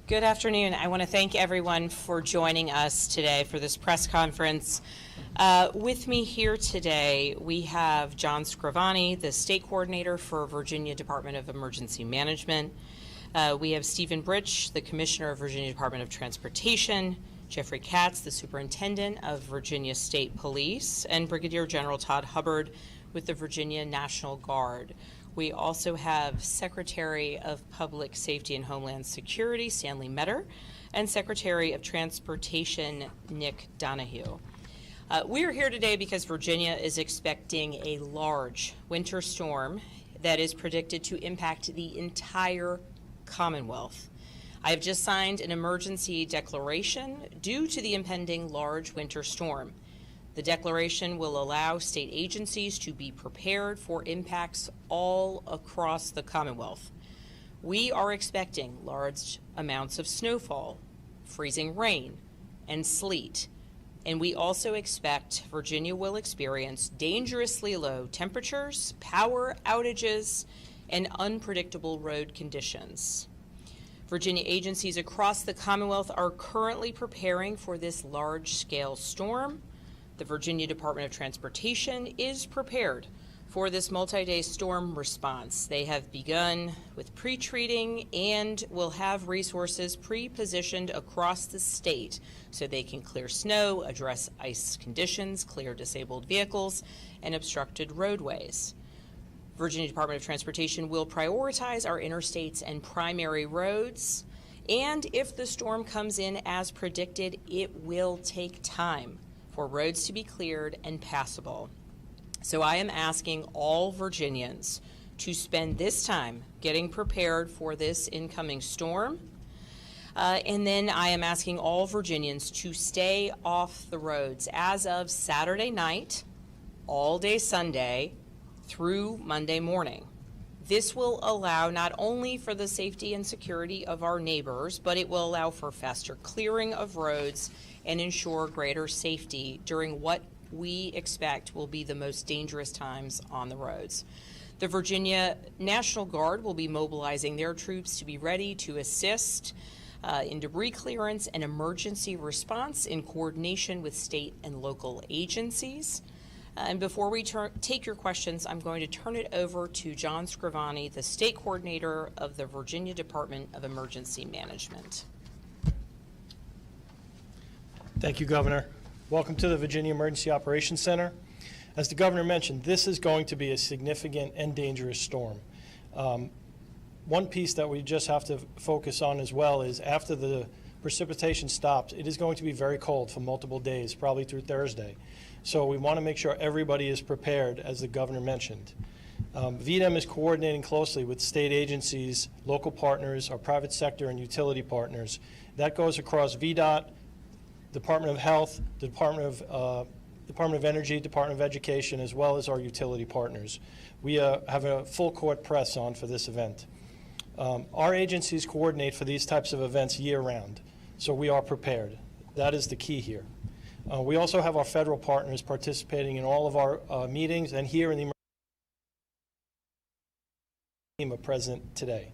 Good afternoon. I want to thank everyone for joining us today for this press conference. With me here today, we have John Scrivani, the State Coordinator for Virginia Department of Emergency Management. We have Stephen Britch, the Commissioner of Virginia Department of Transportation, Jeffrey Katz, the Superintendent of Virginia State Police, and Brigadier General Todd Hubbard with the Virginia National Guard. We also have Secretary of Public Safety and Homeland Security, Stanley Metter, and Secretary of Transportation, Nick Donahue. We are here today because Virginia is expecting a large winter storm that is predicted to impact the entire Commonwealth. I have just signed an emergency declaration due to the impending large winter storm. The declaration will allow state agencies to be prepared for impacts all across the Commonwealth. We are expecting large amounts of snowfall, freezing rain, and sleet. And we also expect Virginia will experience dangerously low temperatures, power outages, and unpredictable road conditions. Virginia agencies across the Commonwealth are currently preparing for this large-scale storm. The Virginia Department of Transportation is prepared for this multi-day storm response. They have begun with pre-treating and will have resources pre-positioned across the state so they can clear snow, address ice conditions, clear disabled vehicles, and obstructed roadways. Virginia Department of Transportation will prioritize our interstates and primary roads, and if the storm comes in as predicted, it will take time for roads to be cleared and passable. So I am asking all Virginians to spend this time getting prepared for this incoming storm. And then I am asking all Virginians to stay off the roads as of Saturday night, all day Sunday, through Monday morning. This will allow not only for the safety and security of our neighbors, but it will allow for faster clearing of roads and ensure greater safety during what we expect will be the most dangerous times on the roads. The Virginia National Guard will be mobilizing their troops to be ready to assist in debris clearance and emergency response in coordination with state and local agencies. And before we take your questions, I'm going to turn it over to John Scrivani, the State Coordinator of the Virginia Department of Emergency Management. Thank you, Governor. Welcome to the Virginia Emergency Operations Center. As the Governor mentioned, this is going to be a significant and dangerous storm. One piece that we just have to focus on as well is after the precipitation stops, it is going to be very cold for multiple days, probably through Thursday. So we want to make sure everybody is prepared, as the Governor mentioned. VDEM is coordinating closely with state agencies, local partners, our private sector, and utility partners. That goes across VDOT, Department of Health, the Department of Energy, Department of Education, as well as our utility partners. We have a full court press on for this event. Our agencies coordinate for these types of events year-round, so we are prepared. That is the key here. We also have our federal partners participating in all of our meetings, and here in the team are present today.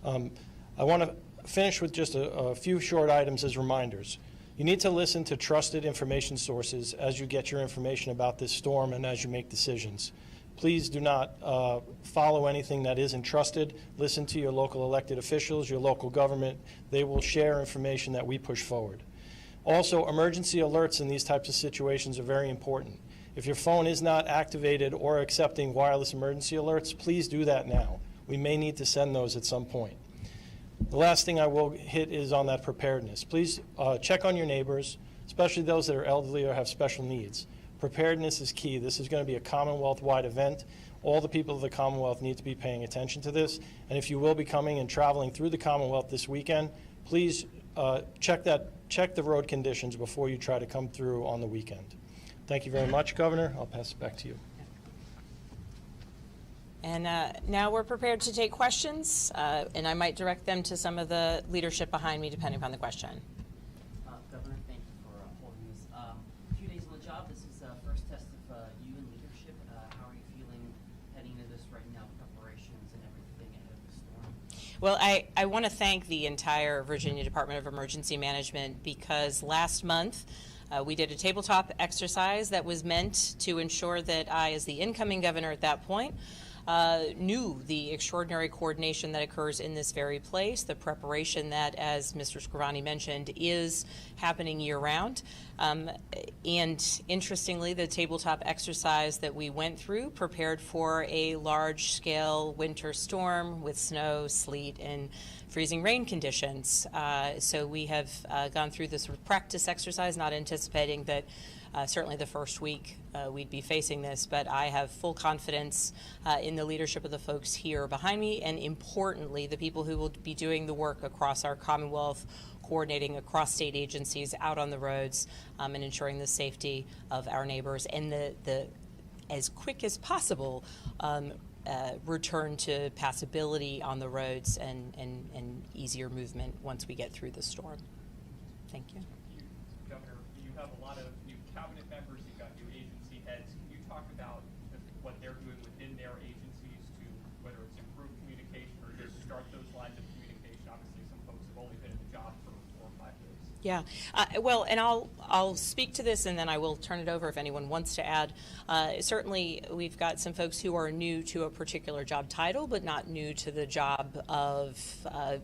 I want to finish with just a few short items as reminders. You need to listen to trusted information sources as you get your information about this storm and as you make decisions. Please do not follow anything that isn't trusted. Listen to your local elected officials, your local government. They will share information that we push forward. Also, emergency alerts in these types of situations are very important. If your phone is not activated or accepting wireless emergency alerts, please do that now. We may need to send those at some point. The last thing I will hit is on that preparedness. Please check on your neighbors, especially those that are elderly or have special needs. Preparedness is key. This is going to be a Commonwealth-wide event. All the people of the Commonwealth need to be paying attention to this. And if you will be coming and traveling through the Commonwealth this weekend, please check the road conditions before you try to come through on the weekend. Thank you very much, Governor. I'll pass it back to you. And now we're prepared to take questions, and I might direct them to some of the leadership behind me, depending upon the question. Governor, thank you for holding this. A few days on the job. This is the first test of you and leadership. How are you feeling heading into this right now, preparations and everything ahead of the storm? Well, I want to thank the entire Virginia Department of Emergency Management, because last month we did a tabletop exercise that was meant to ensure that I, as the incoming governor at that point, knew the extraordinary coordination that occurs in this very place, the preparation that, as Mr. Scrivani mentioned, is happening year-round. And interestingly, the tabletop exercise that we went through prepared for a large-scale winter storm with snow, sleet, and freezing rain conditions. So we have gone through this sort of practice exercise, not anticipating that certainly the first week we'd be facing this, but I have full confidence in the leadership of the folks here behind me, and importantly, the people who will be doing the work across our Commonwealth, coordinating across state agencies out on the roads, and ensuring the safety of our neighbors and the as quick as possible return to passability on the roads and easier movement once we get through the storm. Thank you. Governor, you have a lot of new cabinet members, you've got new agency heads. Can you talk about what they're doing within their agencies to, whether it's improve communication or just start those lines of communication? Obviously, some folks have only been in the job for 4 or 5 days. Yeah, well, and I'll speak to this, and then I will turn it over if anyone wants to add. Certainly, we've got some folks who are new to a particular job title, but not new to the job of,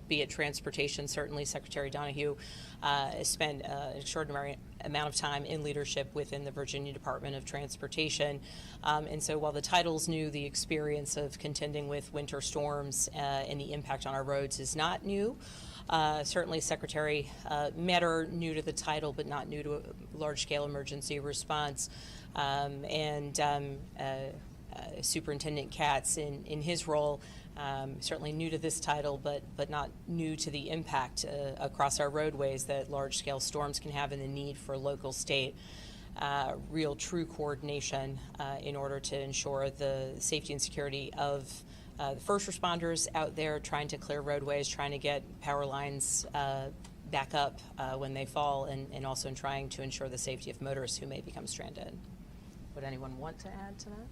be it transportation. Certainly, Secretary Donahue spent an extraordinary amount of time in leadership within the Virginia Department of Transportation. And so while the title's new, the experience of contending with winter storms and the impact on our roads is not new. Certainly Secretary Metter, new to the title, but not new to a large-scale emergency response. Superintendent Katz in his role, certainly new to this title, but not new to the impact across our roadways that large-scale storms can have, and the need for local, state, real, true coordination in order to ensure the safety and security of the first responders out there trying to clear roadways, trying to get power lines back up when they fall, and also in trying to ensure the safety of motorists who may become stranded. Would anyone want to add to that?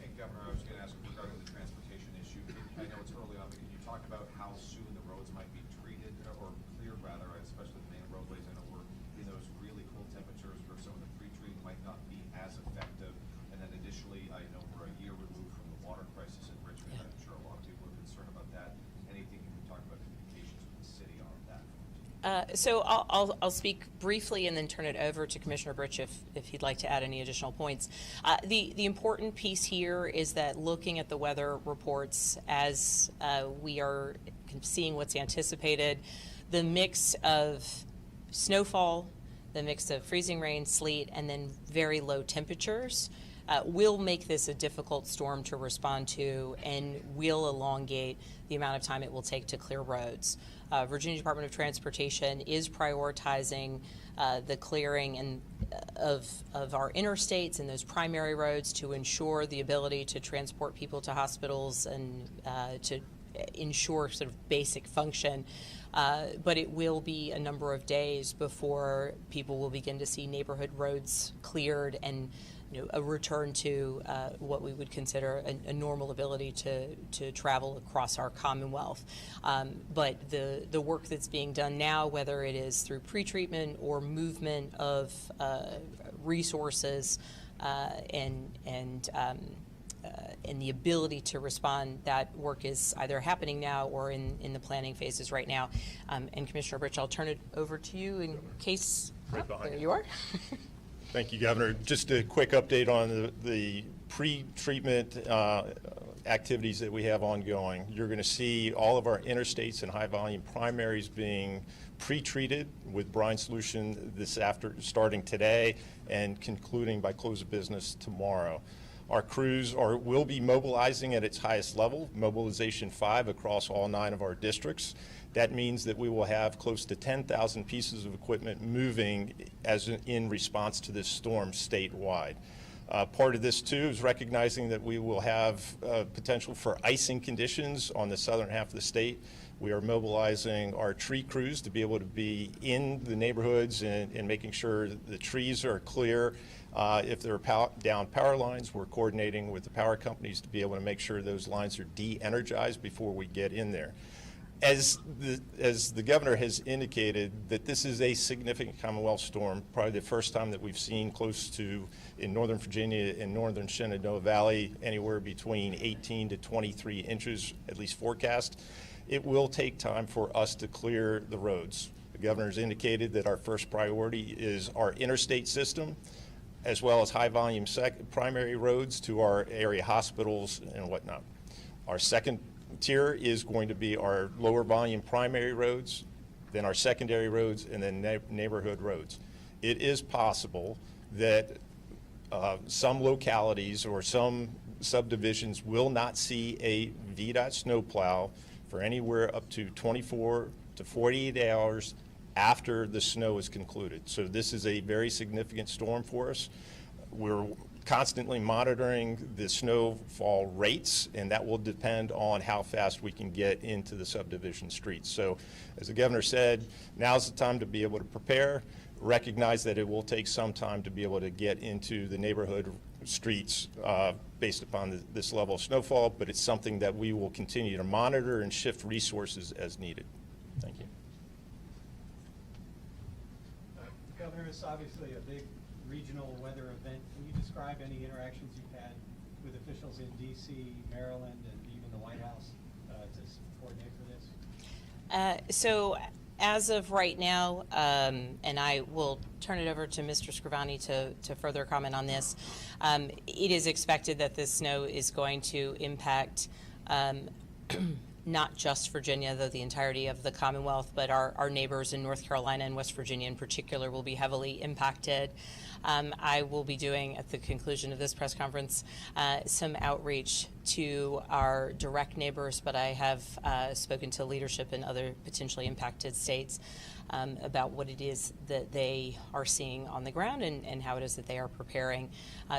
Hey, Governor, I was going to ask regarding the transportation issue. I know it's early on, but can you talk about how soon the roads might be treated, or cleared rather, especially the main roadways? I know we're in those really cold temperatures where some of the pre-treating might not be as effective. And then additionally, I know we're a year removed from the water crisis in Richmond. I'm sure a lot of people are concerned about that. Anything you can talk about communications with the city on that? So I'll speak briefly and then turn it over to Commissioner Britch if he'd like to add any additional points. The important piece here is that looking at the weather reports as we are seeing what's anticipated, the mix of snowfall, the mix of freezing rain, sleet, and then very low temperatures will make this a difficult storm to respond to and will elongate the amount of time it will take to clear roads. Virginia Department of Transportation is prioritizing the clearing of our interstates and those primary roads to ensure the ability to transport people to hospitals and to ensure sort of basic function. But it will be a number of days before people will begin to see neighborhood roads cleared and a return to what we would consider a normal ability to travel across our Commonwealth. But the work that's being done now, whether it is through pretreatment or movement of resources and the ability to respond, that work is either happening now or in the planning phases right now. And Commissioner Britch, I'll turn it over to you in case. Right behind there you. you are. Thank you, Governor. Just a quick update on the pre-treatment activities that we have ongoing. You're going to see all of our interstates and high-volume primaries being pre-treated with brine solution starting today and concluding by close of business tomorrow. Our crews will be mobilizing at its highest level, Mobilization 5, across all 9 of our districts. That means that we will have close to 10,000 pieces of equipment moving in response to this storm statewide. Part of this, too, is recognizing that we will have potential for icing conditions on the southern half of the state We are mobilizing our tree crews to be able to be in the neighborhoods and making sure the trees are clear. If there are down power lines, we're coordinating with the power companies to be able to make sure those lines are de-energized before we get in there. As the governor has indicated, that this is a significant Commonwealth storm, probably the first time that we've seen close to, in Northern Virginia and Northern Shenandoah Valley, anywhere between 18 to 23 inches, at least forecast. It will take time for us to clear the roads. The governor's indicated that our first priority is our interstate system, as well as high volume primary roads to our area hospitals and whatnot. Our second tier is going to be our lower volume primary roads, then our secondary roads, and then neighborhood roads. It is possible that some localities or some subdivisions will not see a VDOT snowplow for anywhere up to 24 to 48 hours after the snow is concluded. So this is a very significant storm for us. We're constantly monitoring the snowfall rates, and that will depend on how fast we can get into the subdivision streets. So as the governor said, now's the time to be able to prepare, recognize that it will take some time to be able to get into the neighborhood streets based upon this level of snowfall, but it's something that we will continue to monitor and shift resources as needed. Thank you. Governor, it's obviously a big regional weather event. Can you describe any interactions you've had with officials in D.C., Maryland, and even the White House to coordinate for this? So as of right now, and I will turn it over to Mr. Scrivani to further comment on this, it is expected that this snow is going to impact not just Virginia, though the entirety of the Commonwealth, but our neighbors in North Carolina and West Virginia in particular will be heavily impacted. I will be doing, at the conclusion of this press conference, some outreach to our direct neighbors, but I have spoken to leadership in other potentially impacted states about what it is that they are seeing on the ground and how it is that they are preparing.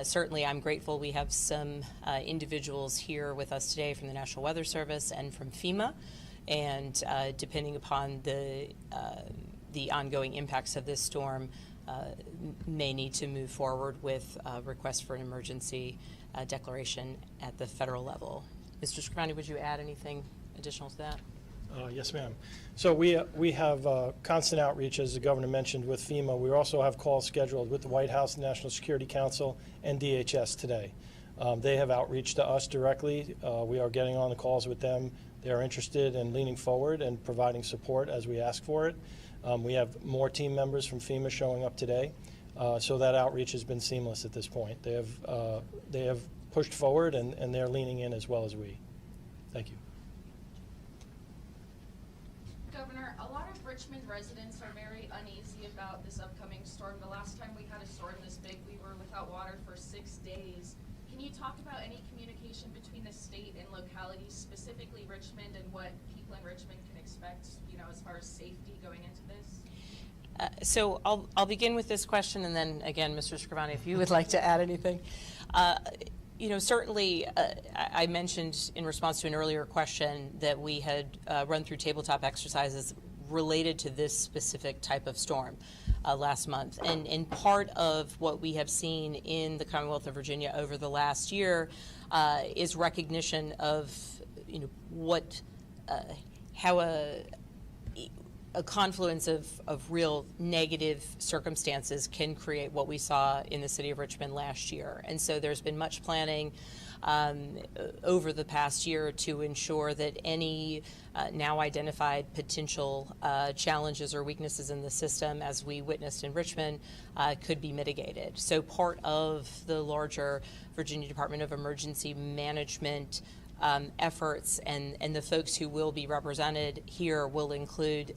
Certainly, I'm grateful we have some individuals here with us today from the National Weather Service and from FEMA, and depending upon the ongoing impacts of this storm, may need to move forward with requests for an emergency declaration at the federal level. Mr. Scrivani, would you add anything additional to that? Yes, ma'am. So we have constant outreach, as the governor mentioned, with FEMA. We also have calls scheduled with the White House, National Security Council, and DHS today. They have outreach to us directly. We are getting on the calls with them. They are interested in leaning forward and providing support as we ask for it. We have more team members from FEMA showing up today, so that outreach has been seamless at this point. They have pushed forward, and they're leaning in as well as we. Thank you. Governor, a lot of Richmond residents are very uneasy about this upcoming storm. The last time we had a storm this big, we were without water for 6 days. Can you talk about any communication between the state and localities, specifically Richmond, and what people in Richmond can expect, as far as safety going into this? So I'll begin with this question, and then again, Mr. Scrivani, if you would like to add anything. Certainly, I mentioned in response to an earlier question that we had run through tabletop exercises related to this specific type of storm last month. And part of what we have seen in the Commonwealth of Virginia over the last year is recognition of, how a confluence of real negative circumstances can create what we saw in the city of Richmond last year. And so there's been much planning over the past year to ensure that any now identified potential challenges or weaknesses in the system, as we witnessed in Richmond, could be mitigated. So part of the larger Virginia Department of Emergency Management efforts, and the folks who will be represented here will include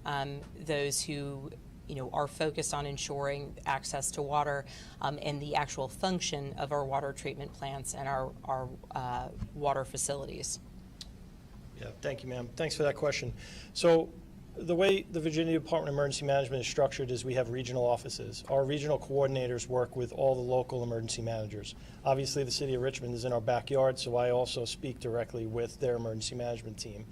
those who are focused on ensuring access to water and the actual function of our water treatment plants and our water facilities. Yeah, thank you, ma'am. Thanks for that question. So The way the Virginia Department of Emergency Management is structured is we have regional offices. Our regional coordinators work with all the local emergency managers. Obviously, the city of Richmond is in our backyard, so I also speak directly with their emergency management team.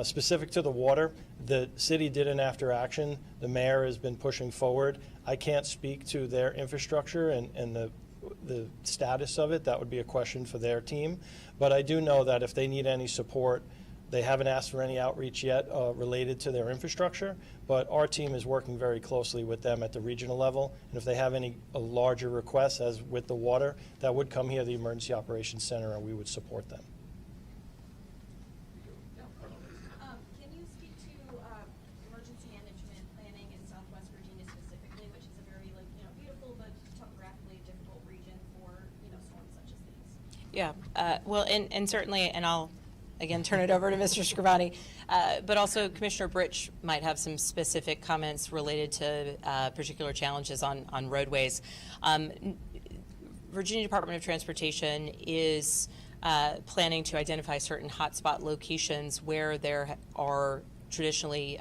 Specific to the water, the city did an after action. The mayor has been pushing forward. I can't speak to their infrastructure and the status of it. That would be a question for their team. But I do know that if they need any support, they haven't asked for any outreach yet related to their infrastructure, but our team is working very closely with them at the regional level. And if they have any larger requests, as with the water, that would come here to the Emergency Operations Center, and we would support them. Can you speak to emergency management planning in Southwest Virginia specifically, which is a very beautiful but topographically difficult region for storms such as these? Yeah, well, and certainly, and I'll again turn it over to Mr. Scrivani, but also Commissioner Britch might have some specific comments related to particular challenges on roadways. Virginia Department of Transportation is planning to identify certain hotspot locations where there are traditionally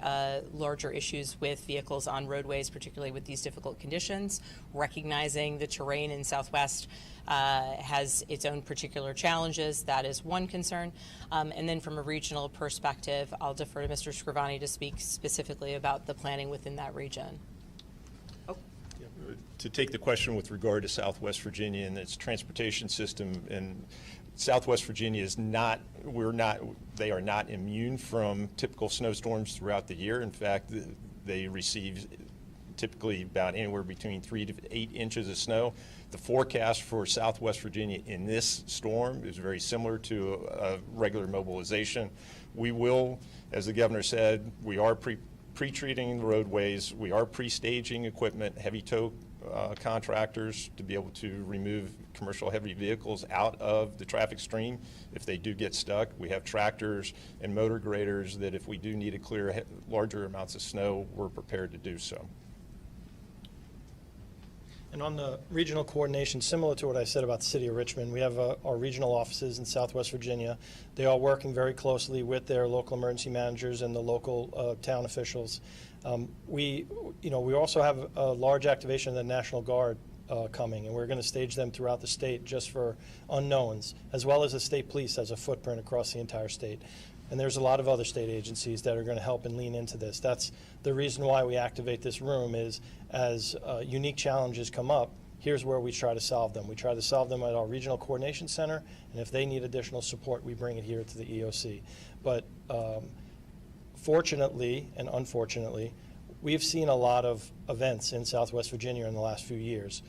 larger issues with vehicles on roadways, particularly with these difficult conditions, recognizing the terrain in Southwest has its own particular challenges. That is one concern. And then from a regional perspective, I'll defer to Mr. Scrivani to speak specifically about the planning within that region. To take the question with regard to Southwest Virginia and its transportation system, and Southwest Virginia is not, they are not immune from typical snowstorms throughout the year. In fact, they receive typically about anywhere between 3 to 8 inches of snow. The forecast for Southwest Virginia in this storm is very similar to a regular mobilization. We will, as the governor said, we are pre-treating the roadways. We are pre-staging equipment, heavy tow contractors to be able to remove commercial heavy vehicles out of the traffic stream if they do get stuck. We have tractors and motor graders that if we do need to clear larger amounts of snow, we're prepared to do so. And on the regional coordination, similar to what I said about the city of Richmond, we have our regional offices in Southwest Virginia. They are working very closely with their local emergency managers and the local town officials. We also have a large activation of the National Guard coming, and we're going to stage them throughout the state just for unknowns, as well as the state police as a footprint across the entire state. And there's a lot of other state agencies that are going to help and lean into this. That's the reason why we activate this room, is as unique challenges come up, here's where we try to solve them. We try to solve them at our Regional Coordination Center, and if they need additional support, we bring it here to the EOC. But fortunately and unfortunately, we've seen a lot of events in Southwest Virginia in the last few years.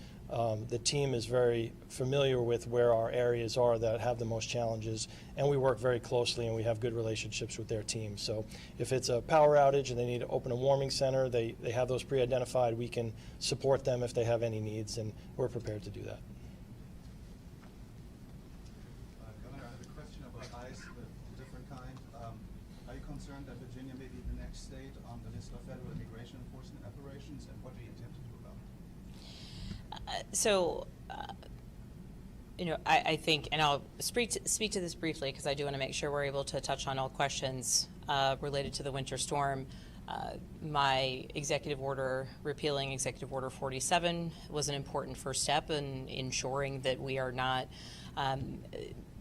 The team is very familiar with where our areas are that have the most challenges, and we work very closely and we have good relationships with their team. So if it's a power outage and they need to open a warming center, they have those pre-identified. We can support them if they have any needs, and we're prepared to do that. Governor, I have a question about ICE, a different kind. Are you concerned that Virginia may be the next state on the list of federal immigration enforcement operations, and what do you intend to do about it? I think, and I'll speak to this briefly because I do want to make sure we're able to touch on all questions related to the winter storm. My executive order, repealing Executive Order 47, was an important first step in ensuring that we are not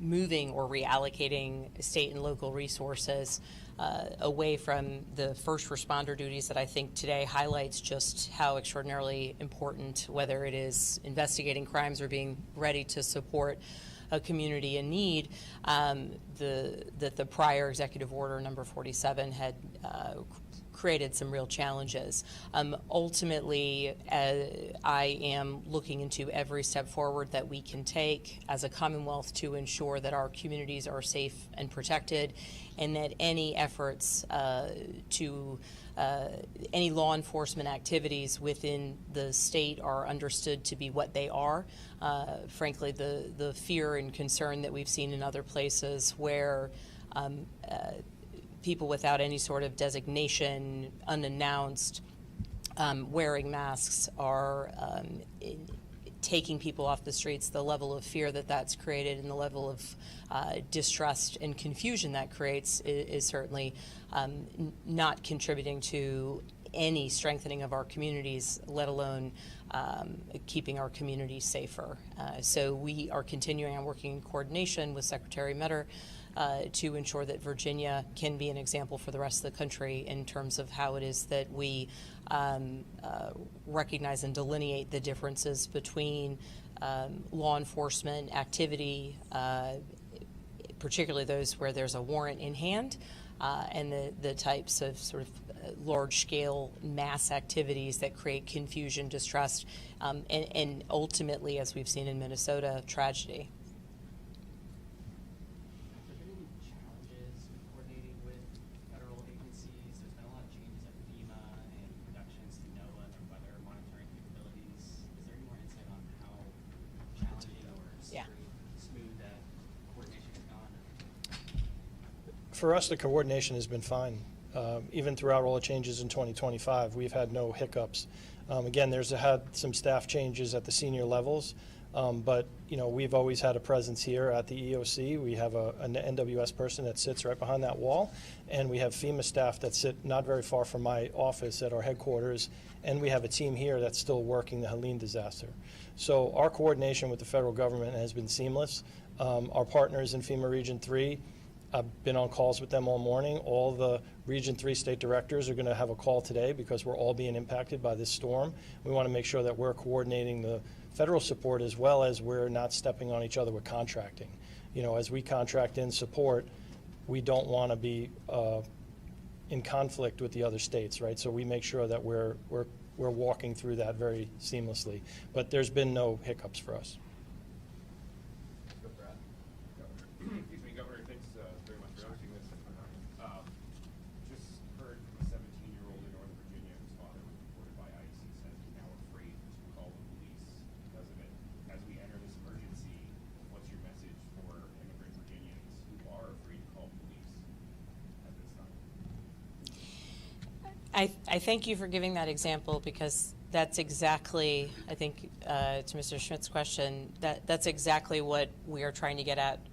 moving or reallocating state and local resources away from the first responder duties that I think today highlights just how extraordinarily important, whether it is investigating crimes or being ready to support a community in need, that the prior executive order number 47 had created some real challenges. Ultimately, I am looking into every step forward that we can take as a Commonwealth to ensure that our communities are safe and protected, and that any efforts any law enforcement activities within the state are understood to be what they are. Frankly, the fear and concern that we've seen in other places where people without any sort of designation, unannounced, wearing masks are taking people off the streets, the level of fear that that's created and the level of distrust and confusion that creates is certainly not contributing to any strengthening of our communities, let alone keeping our communities safer. So we are continuing on working in coordination with Secretary Metter to ensure that Virginia can be an example for the rest of the country in terms of how it is that we recognize and delineate the differences between law enforcement activity, particularly those where there's a warrant in hand, and the types of sort of large-scale mass activities that create confusion, distrust, and ultimately, as we've seen in Minnesota, tragedy. Have there been any challenges in coordinating with federal agencies? There's been a lot of changes at FEMA and reductions to NOAA and their weather monitoring capabilities. Is there any more insight on how challenging or smooth that coordination has gone? For us, the coordination has been fine. Even throughout all the changes in 2025, we've had no hiccups. Again, there's had some staff changes at the senior levels, but we've always had a presence here at the EOC. We have an NWS person that sits right behind that wall, and we have FEMA staff that sit not very far from my office at our headquarters, and we have a team here that's still working the Helene disaster. So our coordination with the federal government has been seamless. Our partners in FEMA Region 3, I've been on calls with them all morning. All the Region 3 state directors are going to have a call today because we're all being impacted by this storm. We want to make sure that we're coordinating the federal support as well as we're not stepping on each other with contracting. As we contract in support, we don't want to be in conflict with the other states, right? So we make sure that we're walking through that very seamlessly. But there's been no hiccups for us. Excuse me, Governor, thanks very much for hosting this. Just heard from a 17-year-old in Northern Virginia whose father was reported by ICE and says he's now afraid to call the police because of it. As we enter this emergency, what's your message for immigrant Virginians who are afraid to call police at this time? I thank you for giving that example because that's exactly, I think, to Mr. Schmidt's question, that's exactly what we are trying to get at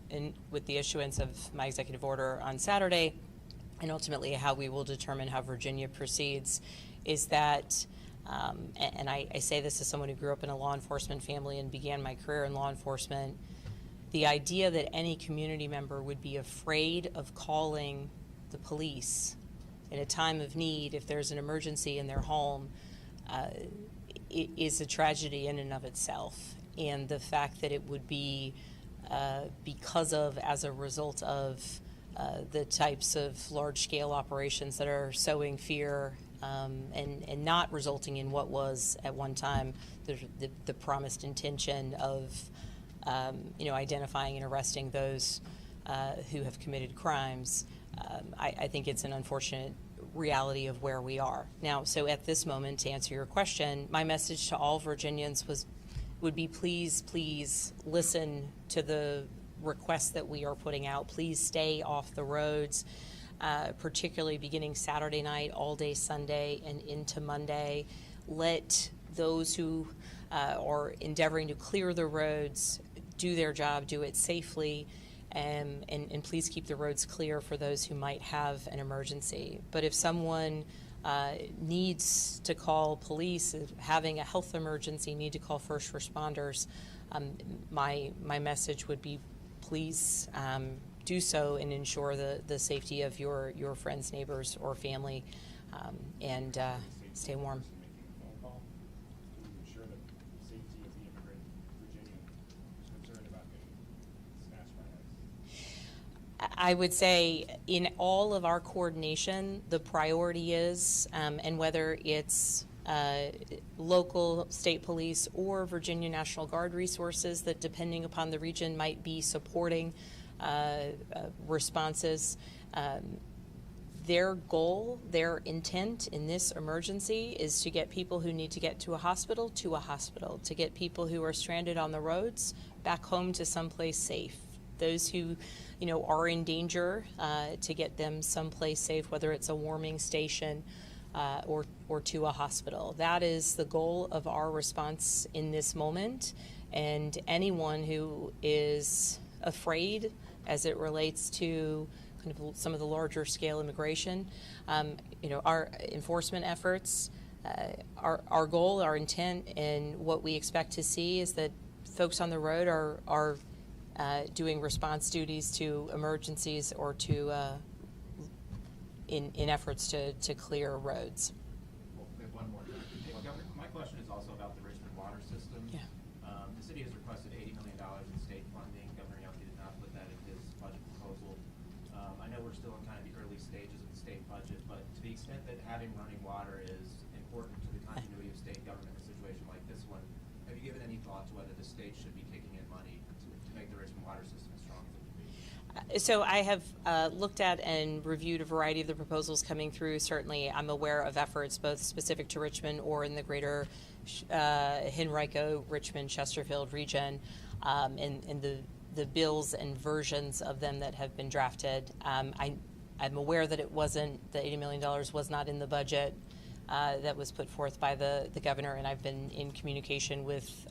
with the issuance of my executive order on Saturday, and ultimately how we will determine how Virginia proceeds, is that, and I say this as someone who grew up in a law enforcement family and began my career in law enforcement, the idea that any community member would be afraid of calling the police in a time of need if there's an emergency in their home is a tragedy in and of itself. And the fact that it would be because of, as a result of the types of large-scale operations that are sowing fear and not resulting in what was at one time the promised intention of identifying and arresting those who have committed crimes. I think it's an unfortunate reality of where we are now. So at this moment, to answer your question, my message to all Virginians would be please listen to the requests that we are putting out. Please stay off the roads, particularly beginning Saturday night, all day Sunday, and into Monday. Let those who are endeavoring to clear the roads do their job, do it safely, and please keep the roads clear for those who might have an emergency. But if someone needs to call police, having a health emergency, need to call first responders, my message would be please do so and ensure the safety of your friends, neighbors, or family, and stay warm. I would say in all of our coordination, the priority is, and whether it's local state police or Virginia National Guard resources that, depending upon the region, might be supporting responses, their goal, their intent in this emergency is to get people who need to get to a hospital, to get people who are stranded on the roads back home to someplace safe. Those who are in danger, to get them someplace safe, whether it's a warming station or to a hospital. That is the goal of our response in this moment, and anyone who is afraid as it relates to kind of some of the larger scale immigration, our enforcement efforts, our goal, our intent, and what we expect to see is that folks on the road are doing response duties to emergencies or to in efforts to clear roads. Well, we have one more. Well, Governor, my question is also about the Richmond water system. Yeah. The city has requested $80 million in state funding. Governor Youngkin did not put that in his budget proposal. I know we're still in kind of the early stages of the state budget, but to the extent that having running water is important to the continuity of state government in a situation like this one, have you given any thought to whether the state should be kicking in money to make the Richmond water system as strong as it can be? So I have looked at and reviewed a variety of the proposals coming through. Certainly, I'm aware of efforts both specific to Richmond or in the greater Henrico, Richmond, Chesterfield region, and the bills and versions of them that have been drafted. I'm aware that it wasn't, the $80 million was not in the budget that was put forth by the governor, and I've been in communication with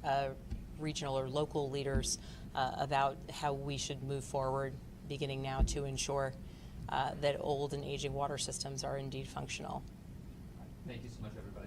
regional or local leaders about how we should move forward beginning now to ensure that old and aging water systems are indeed functional. Thank you so much, everybody.